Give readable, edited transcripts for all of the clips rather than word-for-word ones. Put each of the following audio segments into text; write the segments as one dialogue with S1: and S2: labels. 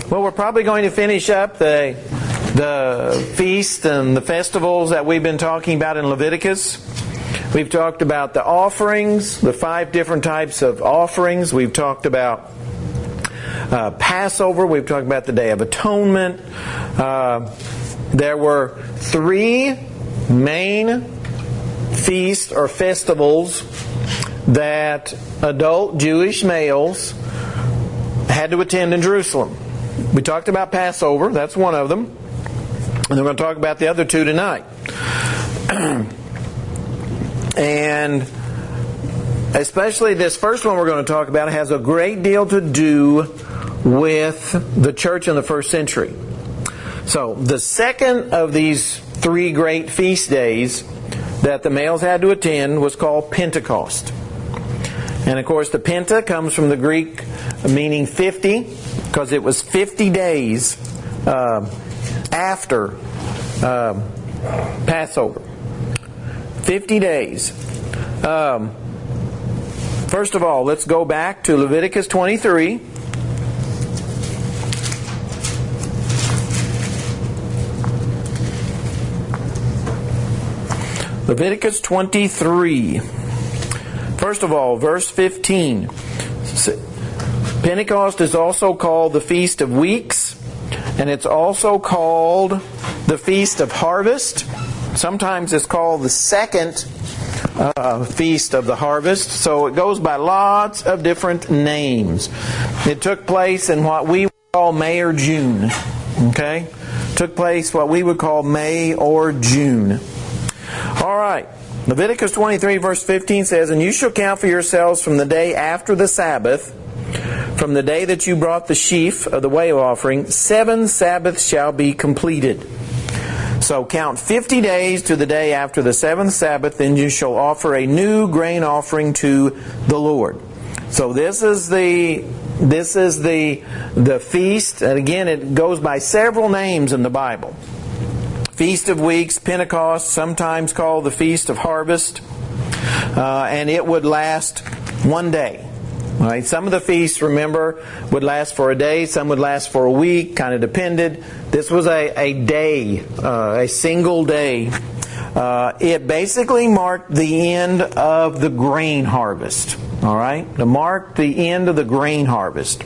S1: Well, we're probably going to finish up the feast and the festivals that we've been talking about in Leviticus. We've talked about the offerings, the 5 different types of offerings. We've talked about Passover. We've talked about the Day of Atonement. There were 3 main feasts or festivals that adult Jewish males had to attend in Jerusalem. We talked about Passover. That's one of them. And we're going to talk about the other 2 tonight. And especially this first one we're going to talk about has a great deal to do with the church in the first century. So the second of these 3 great feast days that the males had to attend was called Pentecost. And of course the Penta comes from the Greek meaning 50, because it was 50 days after Passover. 50 days. First of all, let's go back to Leviticus 23. Leviticus 23. First of all, verse 15. Pentecost is also called the Feast of Weeks, and it's also called the Feast of Harvest. Sometimes it's called the second Feast of the Harvest. So it goes by lots of different names. It took place in what we would call May or June. Okay? Took place what we would call May or June. All right. Leviticus 23 verse 15 says, "And you shall count for yourselves from the day after the Sabbath, from the day that you brought the sheaf of the wave offering, 7 Sabbaths shall be completed. So count 50 days to the day after the 7th Sabbath, then you shall offer a new grain offering to the Lord." So this is the feast, and again it goes by several names in the Bible. Feast of Weeks, Pentecost, sometimes called the Feast of Harvest, and it would last one day. All right. Some of the feasts, remember, would last for a day, some would last for a week, kind of depended. This was a day, a single day. It basically marked the end of the grain harvest. All right? To mark the end of the grain harvest.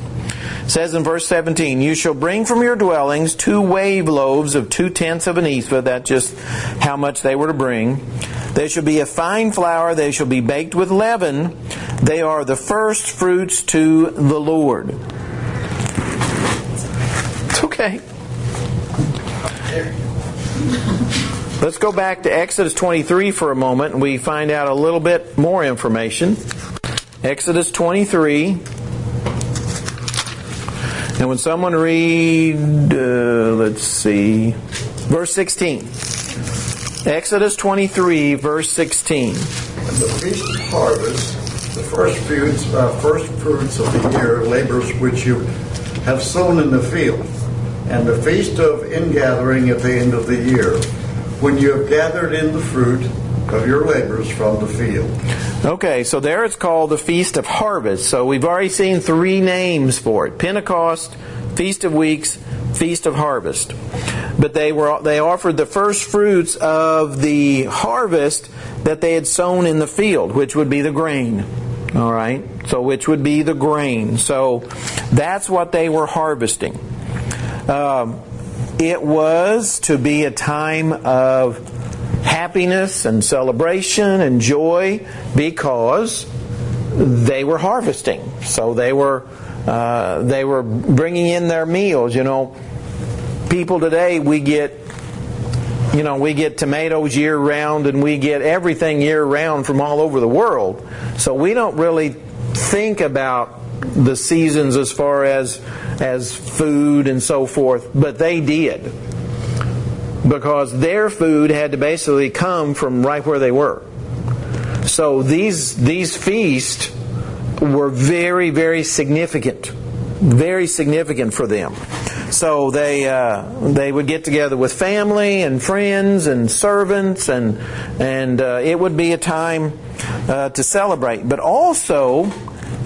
S1: It says in verse 17, "You shall bring from your dwellings 2 wave loaves of 2/10 of an ephah." That's just how much they were to bring. "They shall be of fine flour. They shall be baked with leaven. They are the first fruits to the Lord." It's okay. Let's go back to Exodus 23 for a moment and we find out a little bit more information. Exodus 23. And when someone read, let's see, verse 16. Exodus 23, verse 16.
S2: "And the feast of harvest, the first fruits of the year, labors which you have sown in the field, and the feast of ingathering at the end of the year, when you have gathered in the fruit of your labors from the field."
S1: Okay, so there it's called the Feast of Harvest. So we've already seen 3 names for it: Pentecost, Feast of Weeks, Feast of Harvest. But they offered the first fruits of the harvest that they had sown in the field, which would be the grain. All right, so which would be the grain. So that's what they were harvesting. It was to be a time of happiness and celebration and joy because they were harvesting. So they were bringing in their meals. You know, people today, we get tomatoes year round and we get everything year round from all over the world. So we don't really think about the seasons as far as food and so forth, but they did. Because their food had to basically come from right where they were. So these feasts were very, very significant. Very significant for them. So they would get together with family and friends and servants, and it would be a time to celebrate. But also,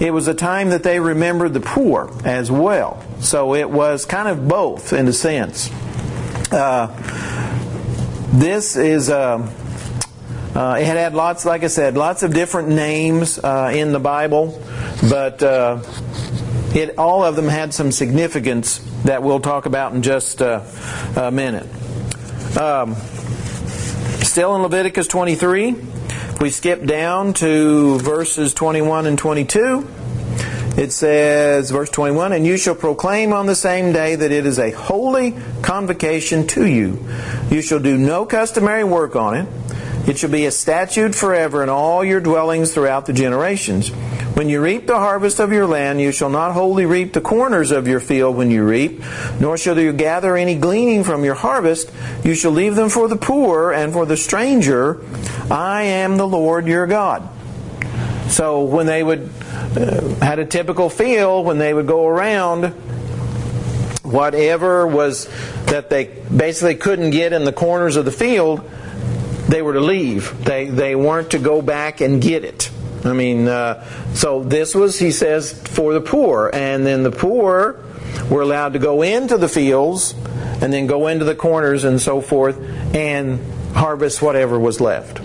S1: it was a time that they remembered the poor as well. So it was kind of both in a sense. This is it had lots, like I said, lots of different names in the Bible, but all of them had some significance that we'll talk about in just a minute. Still in Leviticus 23, if we skip down to verses 21 and 22, it says, verse 21, "And you shall proclaim on the same day that it is a holy convocation to you. You shall do no customary work on it. It shall be a statute forever in all your dwellings throughout the generations. When you reap the harvest of your land, you shall not wholly reap the corners of your field when you reap, nor shall you gather any gleaning from your harvest. You shall leave them for the poor and for the stranger. I am the Lord your God." So when they would had a typical field, when they would go around, whatever was that they basically couldn't get in the corners of the field, they were to leave. They weren't to go back and get it. I mean, so this was, he says, for the poor. And then the poor were allowed to go into the fields and then go into the corners and so forth and harvest whatever was left.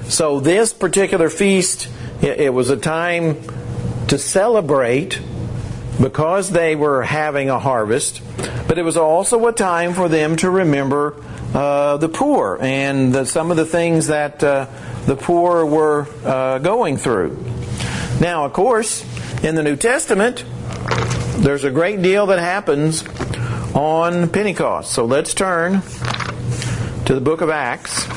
S1: So this particular feast, it was a time to celebrate because they were having a harvest, but it was also a time for them to remember the poor and some of the things that the poor were going through. Now, of course, in the New Testament, there's a great deal that happens on Pentecost. So let's turn to the book of Acts.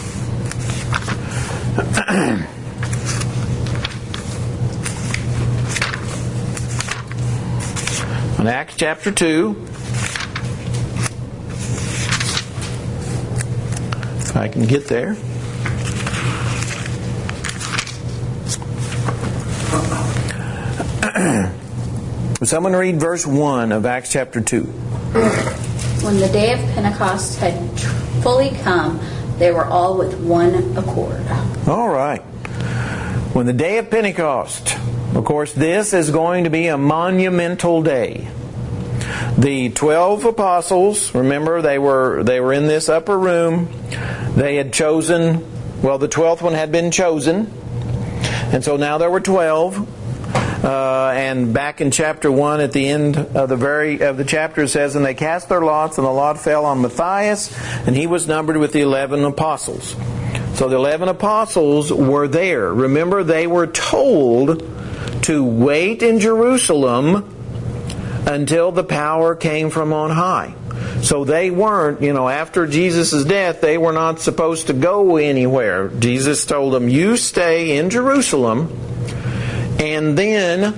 S1: In Acts chapter 2, if I can get there. Someone read verse 1 of Acts chapter 2.
S3: When the day of Pentecost had fully come, they were all with one accord.
S1: All right. When the day of Pentecost, of course, this is going to be a monumental day. The 12 apostles, remember, they were in this upper room. They had chosen, well, the 12th one had been chosen. And so now there were 12. And back in chapter 1, at the end of the chapter, it says, "And they cast their lots, and the lot fell on Matthias, and he was numbered with the 11 apostles." So the 11 apostles were there. Remember, they were told to wait in Jerusalem until the power came from on high. So they weren't, after Jesus' death, they were not supposed to go anywhere. Jesus told them, you stay in Jerusalem, and then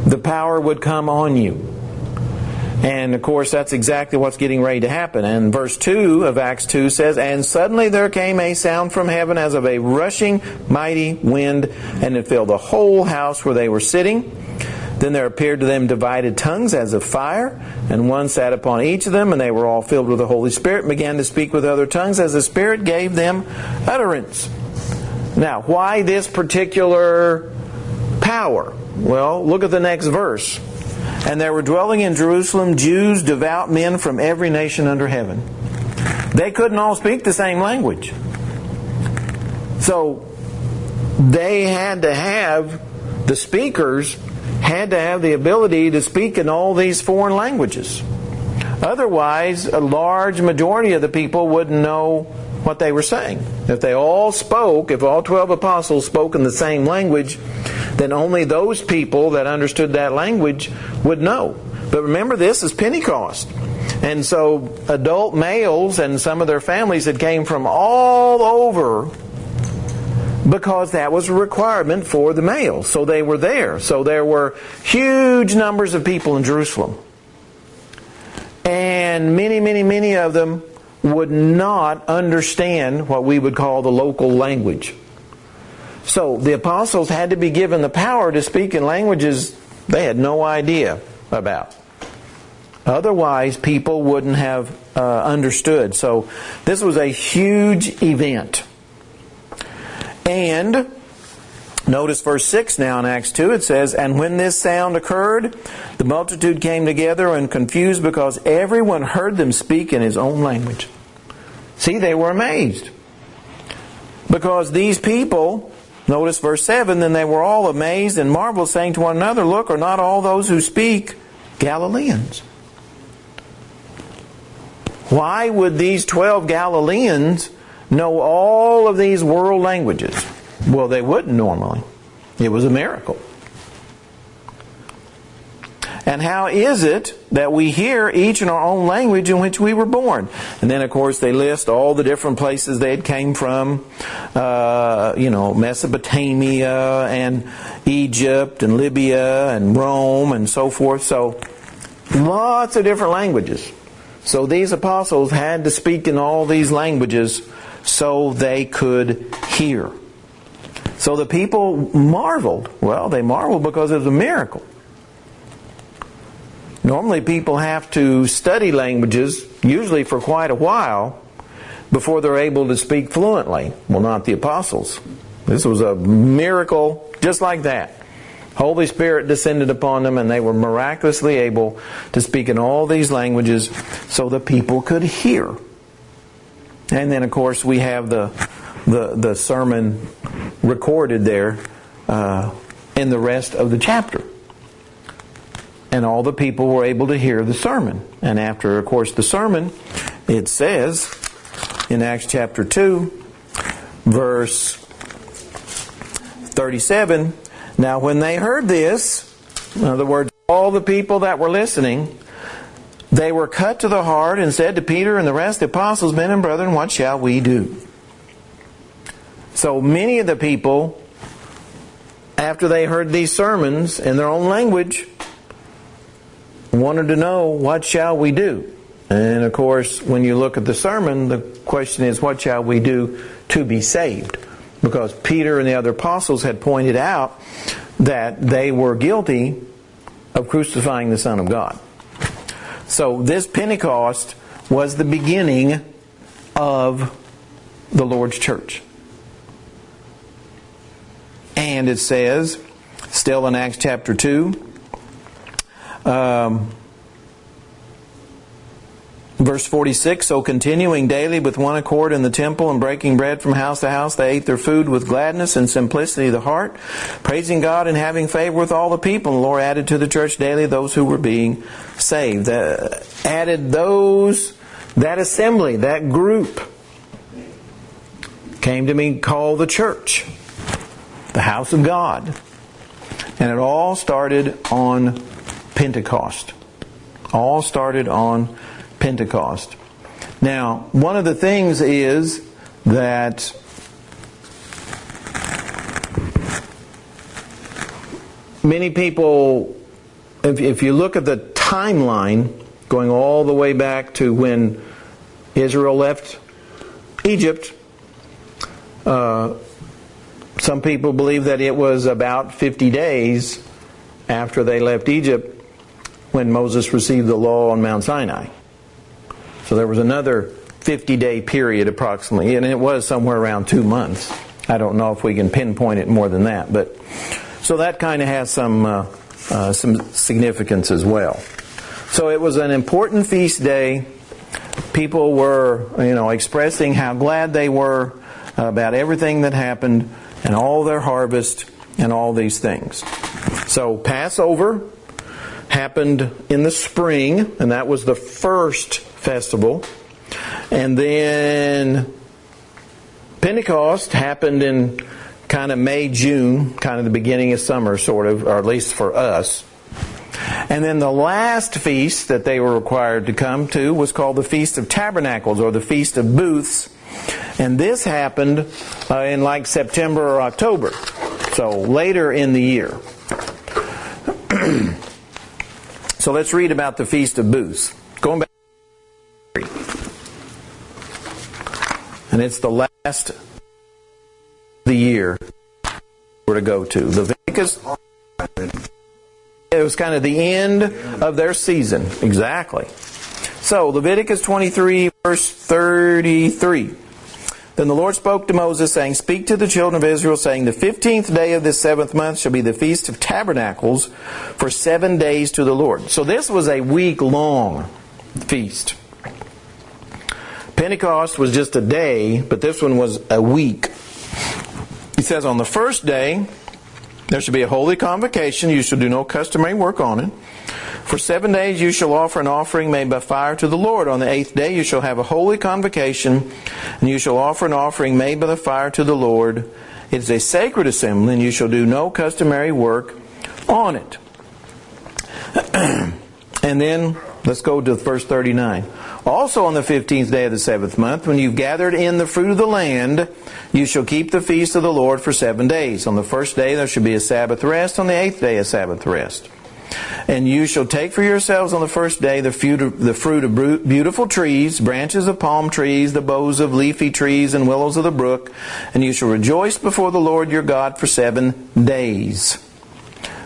S1: the power would come on you. And of course, that's exactly what's getting ready to happen. And verse 2 of Acts 2 says, "And suddenly there came a sound from heaven as of a rushing mighty wind, and it filled the whole house where they were sitting. Then there appeared to them divided tongues as of fire, and one sat upon each of them, and they were all filled with the Holy Spirit, and began to speak with other tongues as the Spirit gave them utterance." Now, why this particular power? Well, look at the next verse. "And there were dwelling in Jerusalem Jews, devout men from every nation under heaven." They couldn't all speak the same language. So they had to have, the speakers had to have the ability to speak in all these foreign languages. Otherwise, a large majority of the people wouldn't know what they were saying. If they all spoke, if all 12 apostles spoke in the same language, then only those people that understood that language would know. But remember, this is Pentecost. And so adult males and some of their families had came from all over because that was a requirement for the males. So they were there. So there were huge numbers of people in Jerusalem. And many of them would not understand what we would call the local language. So the apostles had to be given the power to speak in languages they had no idea about. Otherwise, people wouldn't have understood. So this was a huge event. And Notice verse 6 now in Acts 2. It says, "And when this sound occurred, the multitude came together and confused because everyone heard them speak in his own language." See, they were amazed. Because these people, notice verse 7, "Then they were all amazed and marveled, saying to one another, Look, are not all those who speak Galileans?" Why would these 12 Galileans know all of these world languages? Well, they wouldn't normally. It was a miracle. And how is it that we hear each in our own language in which we were born? And then, of course, they list all the different places they had came from. Mesopotamia and Egypt and Libya and Rome and so forth. So, lots of different languages. So these apostles had to speak in all these languages so they could hear. So the people marveled. Well, they marveled because it was a miracle. Normally people have to study languages, usually for quite a while, before they're able to speak fluently. Well, not the apostles. This was a miracle just like that. Holy Spirit descended upon them and they were miraculously able to speak in all these languages so the people could hear. And then, of course, we have the sermon recorded there in the rest of the chapter. And all the people were able to hear the sermon. And after, of course, the sermon, it says in Acts chapter 2, verse 37, "Now when they heard this," in other words, all the people that were listening, "they were cut to the heart and said to Peter and the rest of the apostles, Men and brethren, what shall we do?" So many of the people, after they heard these sermons in their own language, wanted to know, what shall we do? And of course, when you look at the sermon, the question is, what shall we do to be saved? Because Peter and the other apostles had pointed out that they were guilty of crucifying the Son of God. So this Pentecost was the beginning of the Lord's church. And it says, still in Acts chapter 2, verse 46, "So continuing daily with one accord in the temple and breaking bread from house to house, they ate their food with gladness and simplicity of the heart, praising God and having favor with all the people. And the Lord added to the church daily those who were being saved." Added those, that assembly, that group, came to be called the church, the house of God. And it all started on Pentecost. All started on Pentecost. Now, one of the things is that many people, if you look at the timeline, going all the way back to when Israel left Egypt, some people believe that it was about 50 days after they left Egypt when Moses received the law on Mount Sinai. So there was another 50-day period approximately, and it was somewhere around 2 months. I don't know if we can pinpoint it more than that, but so that kind of has some significance as well. So it was an important feast day. People were, expressing how glad they were about everything that happened and all their harvest and all these things. So Passover happened in the spring, and that was the first festival. And then Pentecost happened in kind of May, June, kind of the beginning of summer, sort of, or at least for us. And then the last feast that they were required to come to was called the Feast of Tabernacles, or the Feast of Booths. And this happened in like September or October, so later in the year. So let's read about the Feast of Booths. Going back, and it's the last of the year we're to go to. Leviticus. It was kind of the end of their season. Exactly. So Leviticus 23, verse 33. Then the Lord spoke to Moses, saying, Speak to the children of Israel, saying, The 15th day of this 7th month shall be the Feast of Tabernacles for 7 days to the Lord. So this was a week-long feast. Pentecost was just a day, but this one was a week. He says, On the first day, there shall be a holy convocation. You shall do no customary work on it. For 7 days you shall offer an offering made by fire to the Lord. On the 8th day you shall have a holy convocation, and you shall offer an offering made by the fire to the Lord. It is a sacred assembly, and you shall do no customary work on it. And then, let's go to verse 39. Also on the 15th day of the 7th month, when you've gathered in the fruit of the land, you shall keep the feast of the Lord for 7 days. On the first day there shall be a Sabbath rest, on the 8th day a Sabbath rest. And you shall take for yourselves on the first day the fruit of beautiful trees, branches of palm trees, the boughs of leafy trees, and willows of the brook. And you shall rejoice before the Lord your God for 7 days.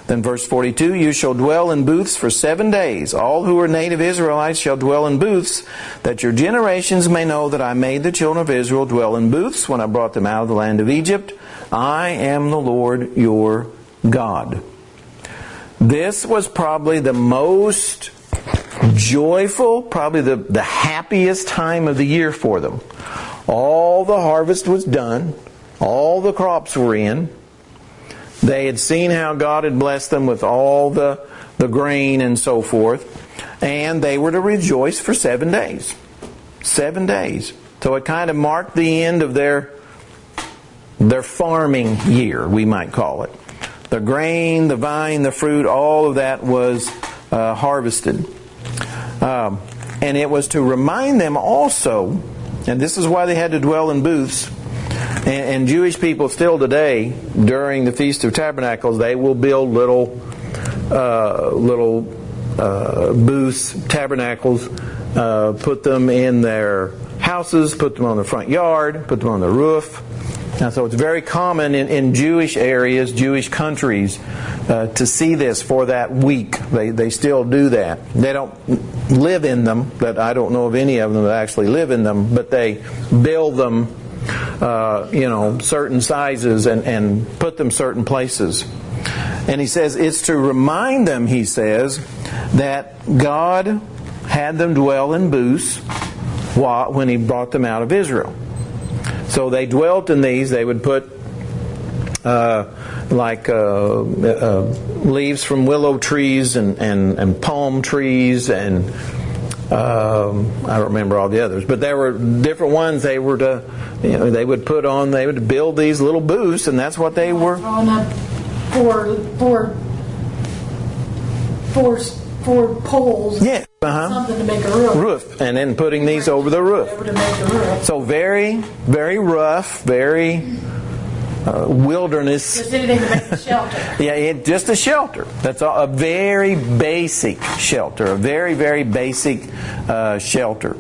S1: Then verse 42, You shall dwell in booths for 7 days. All who are native Israelites shall dwell in booths, that your generations may know that I made the children of Israel dwell in booths when I brought them out of the land of Egypt. I am the Lord your God. This was probably the most joyful, probably the happiest time of the year for them. All the harvest was done. All the crops were in. They had seen how God had blessed them with all the grain and so forth. And they were to rejoice for 7 days. 7 days. So it kind of marked the end of their farming year, we might call it. The grain, the vine, the fruit, all of that was harvested. And it was to remind them also, and this is why they had to dwell in booths, and Jewish people still today, during the Feast of Tabernacles, they will build little booths, tabernacles, put them in their houses, put them on the front yard, put them on the roof. Now, so it's very common in Jewish areas, Jewish countries, to see this for that week. They still do that. They don't live in them, but I don't know of any of them that actually live in them, but they build them, certain sizes and put them certain places. And he says it's to remind them, he says, that God had them dwell in booths when He brought them out of Israel. So they dwelt in these. They would put leaves from willow trees and palm trees and I don't remember all the others, but there were different ones they were to, they would put on. They would build these little booths, and that's what they were.
S4: Throwing up four poles.
S1: Yeah.
S4: Something to make a
S1: roof, and then putting these over the roof.
S4: To make a roof.
S1: So very, very rough, very wilderness.
S4: Just anything to make a shelter.
S1: Yeah, just a shelter. That's a very basic shelter, a very, very basic shelter.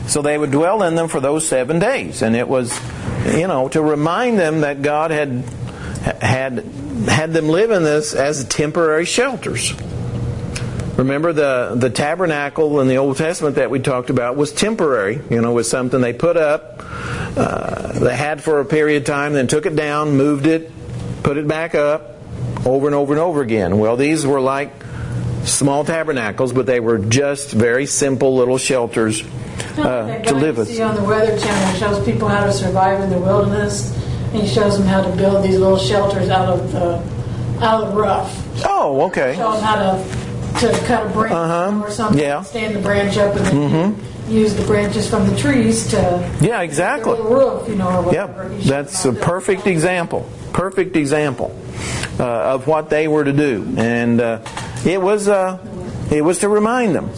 S1: So they would dwell in them for those 7 days, and it was, to remind them that God had them live in this as temporary shelters. Remember the tabernacle in the Old Testament that we talked about was temporary. Was something they put up, they had for a period of time, then took it down, moved it, put it back up, over and over and over again. Well, these were like small tabernacles, but they were just very simple little shelters to live with.
S4: See on the Weather Channel, it shows people how to survive in the wilderness, and he shows them how to build these little shelters out of the rough.
S1: Oh, okay.
S4: Shows them how to cut a branch or something, stand the branch up, and then use the branches from the trees to
S1: exactly.
S4: the roof, or whatever.
S1: Yep, that's a perfect example. Perfect example of what they were to do, and it was to remind them.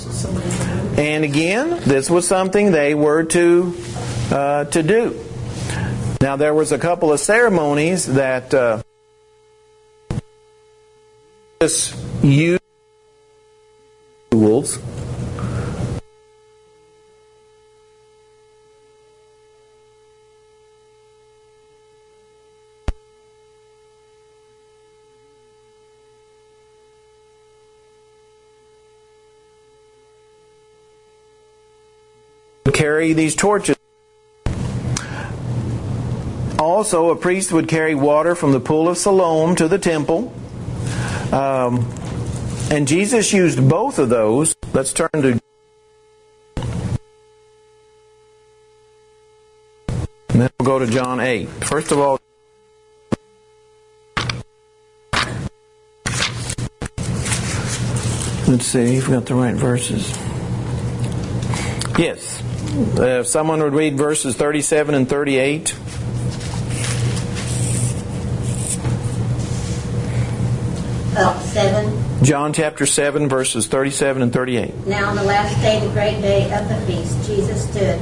S1: And again, this was something they were to do. Now, there was a couple of ceremonies that used tools. Carry these torches. also, a priest would carry water from the pool of Siloam to the temple. And Jesus used both of those. Let's turn to... And then we'll go to John 8. First of all, let's see if we got the right verses. Yes. If someone would read verses 37 and 38.
S5: About 7.
S1: John chapter 7, verses 37 and 38.
S5: Now on the last day, the great day of the feast, Jesus stood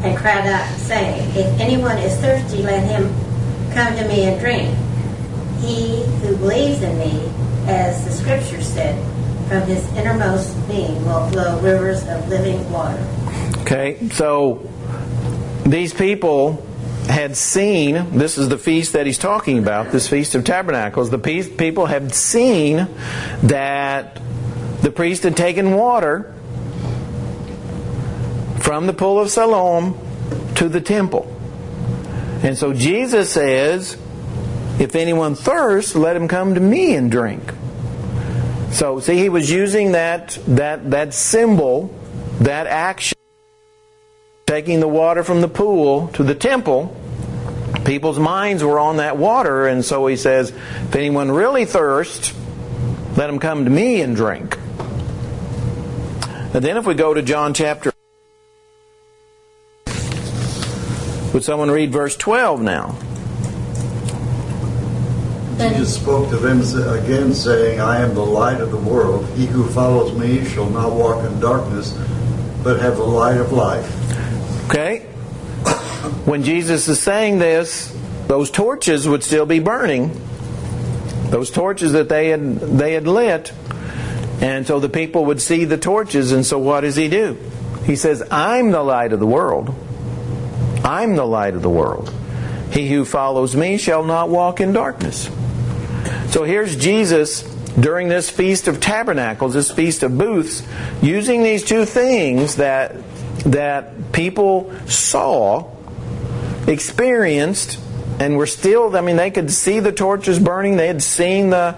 S5: and cried out, saying, If anyone is thirsty, let him come to me and drink. He who believes in me, as the Scripture said, from his innermost being will flow rivers of living water.
S1: Okay, so these people had seen, this is the feast that he's talking about, this Feast of Tabernacles. The people had seen that the priest had taken water from the pool of Siloam to the temple. And so Jesus says, if anyone thirsts, let him come to me and drink. So, see, he was using that symbol, that action, taking the water from the pool to the temple. People's minds were on that water, and so he says, if anyone really thirsts, let him come to me and drink. And then if we go to John chapter... Would someone read verse 12 now?
S2: Jesus spoke to them again, saying, I am the light of the world. He who follows me shall not walk in darkness, but have the light of life.
S1: Okay? When Jesus is saying this, those torches would still be burning. Those torches that they had lit. And so the people would see the torches, and so what does he do? He says, I'm the light of the world. I'm the light of the world. He who follows me shall not walk in darkness. So here's Jesus during this Feast of Tabernacles, this Feast of Booths, using these two things that people saw, experienced, and were still, they could see the torches burning. They had seen the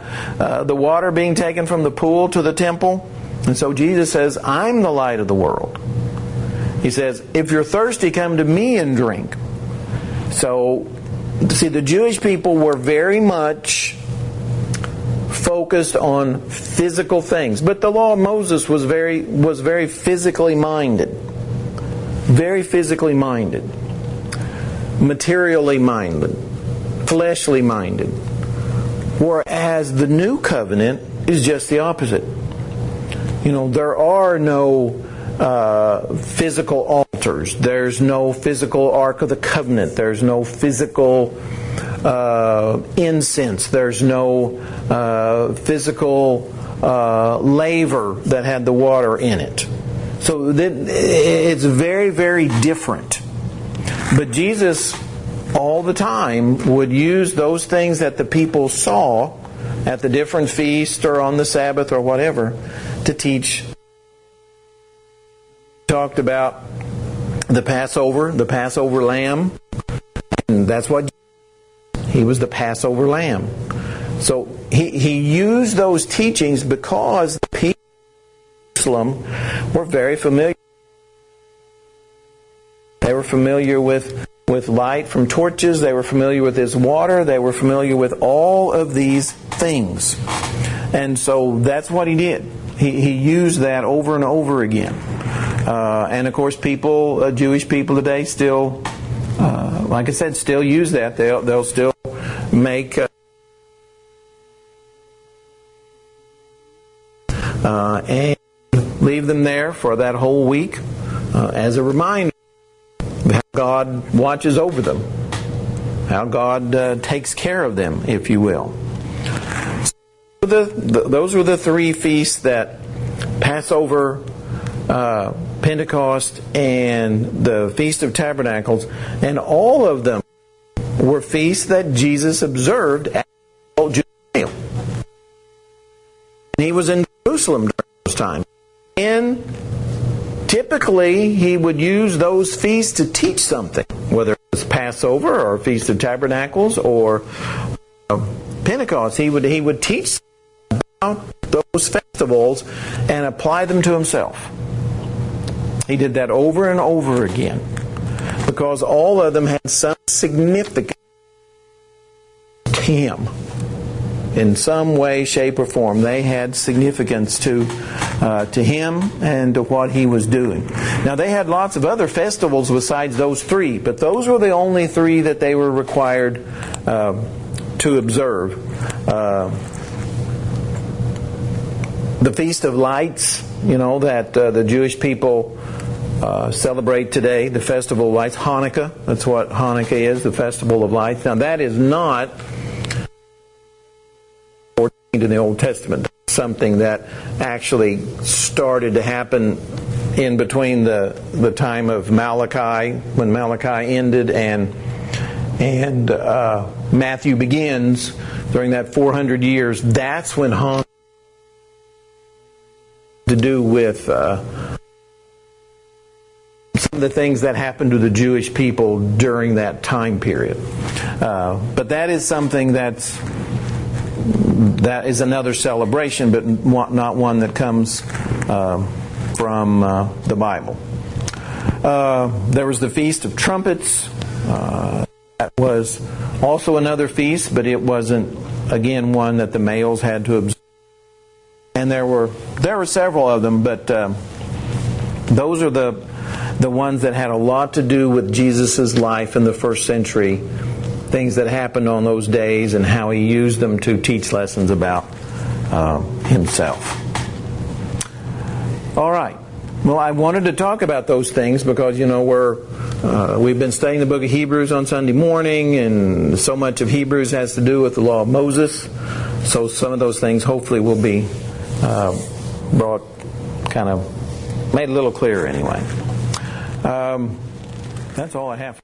S1: water being taken from the pool to the temple. And so Jesus says, I'm the light of the world. He says, if you're thirsty, come to me and drink. So, see, the Jewish people were very much focused on physical things. But the law of Moses was very physically minded. Very physically minded. Materially minded. Fleshly minded. Whereas the new covenant is just the opposite. There are no physical altars. There's no physical Ark of the Covenant. There's no physical incense. There's no physical laver that had the water in it. So it's very, very different. But Jesus, all the time, would use those things that the people saw at the different feasts or on the Sabbath or whatever to teach. Talked about the Passover lamb, and that's what he was, the Passover lamb. So he used those teachings because the people of Jerusalem were very familiar. They were familiar with light from torches. They were familiar with his water. They were familiar with all of these things. And so that's what he did. He used that over and over again. And of course, Jewish people today still, like I said, still use that. They'll still make and leave them there for that whole week as a reminder of how God watches over them, how God takes care of them, if you will. So those were the three feasts that Passover, Pentecost, and the Feast of Tabernacles, and all of them were feasts that Jesus observed at Jerusalem. He was in Jerusalem during those times. And typically he would use those feasts to teach something, whether Passover or Feast of Tabernacles or Pentecost. He would teach about those festivals and apply them to himself. He did that over and over again because all of them had some significance to him. In some way, shape, or form, they had significance to him and to what he was doing. Now, they had lots of other festivals besides those three, but those were the only three that they were required to observe. The Feast of Lights, that the Jewish people celebrate today, the Festival of Lights, Hanukkah. That's what Hanukkah is, the Festival of Lights. Now, that is not in the Old Testament. Something that actually started to happen in between the time of Malachi, when Malachi ended, and Matthew begins. During that 400 years, that's when Hanukkah to do with some of the things that happened to the Jewish people during that time period. But that is something that is another celebration, but not one that comes from the Bible. There was the Feast of Trumpets. That was also another feast, but it wasn't, again, one that the males had to observe. And there were several of them, but those are the ones that had a lot to do with Jesus' life in the first century. Things that happened on those days and how he used them to teach lessons about himself. All right. Well, I wanted to talk about those things because, we've been studying the book of Hebrews on Sunday morning, and so much of Hebrews has to do with the law of Moses. So some of those things hopefully will be brought, kind of made a little clearer anyway. That's all I have.